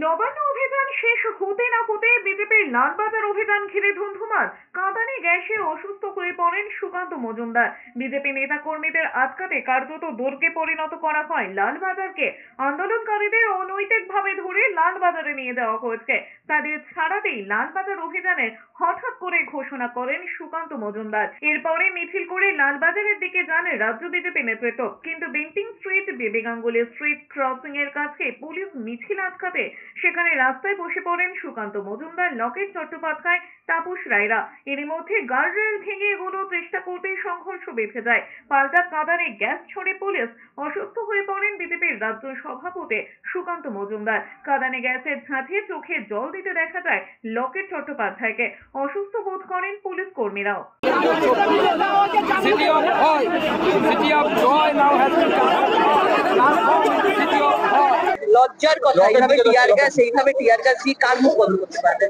নবান্ন অভিযান শেষ হতে না হতে বিজেপির লালবাজার অভিযান ঘিরে ধুন্ধুমার। কাঁদানে গ্যাসে অসুস্থ হয়ে পড়েন সুকান্ত মজুমদার। বিজেপি নেতা কর্মীদের আটকাতে কার্যত দুর্গে পরিণত করা হয় লালবাজারকে। আন্দোলনকারীদের অনৈতিকভাবে ধরে লালবাজারে নিয়ে যাওয়া হয়েছে। তাদের ছাড়াতেই লালবাজার অভিযানের হঠাৎ করে ঘোষণা করেন সুকান্ত মজুমদার। এরপরে মিছিল করে লালবাজারের দিকে যান রাজ্য বিজেপি নেতৃত্ব, কিন্তু Bentinck street, baby Ganguly street crossing এর কাছে পুলিশ মিছিল আটকাতে সেখানে রাস্তায় বসে পড়েন সুকান্ত মজুমদার, লকেট চট্টোপাধ্যায়, তাপস রায়রা। এর মধ্যে গার্ডরেল ভেঙে এগোনোর চেষ্টা করতেই সংঘর্ষ বেঁধে যায়। পাল্টা কাঁদানে গ্যাস ছড়ে পুলিশ। অসুস্থ হয়ে পড়েন বিজেপির রাজ্য সভাপতি সুকান্ত মজুমদার। কাঁদানে গ্যাসের ঝাঁঝে চোখে জল দিতে দেখা যায় লকেট চট্টোপাধ্যায়কে। অসুস্থ বোধ করেন police কর্মীরাও। City of Joy, City of Joy now has been City of Joy. লজ্জার কথা, এইভাবে টিয়ার গ্যাস দিয়ে কার মুখ বন্ধ করতে পারবে?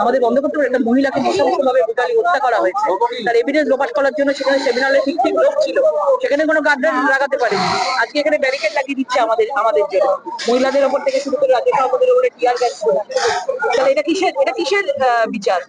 আমাদের বন্ধ করতে পারে। একটা মহিলাকে নৃশংসভাবে ব্রুটালি হত্যা করা হয়েছে, তার এভিডেন্স লোপাট করার জন্য সেখানে সেমিনারে ঠিক লোক ছিল, সেখানে কোনো গার্ডরেল লাগাতে পারেনি। আজকে এখানে ব্যারিকেড লাগিয়ে দিচ্ছে আমাদের জন্য, মহিলাদের ওপর থেকে শুরু করে রাজ্য সভাপতির উপরে টিয়ার গ্যাস। তাহলে এটা কিসের বিচার?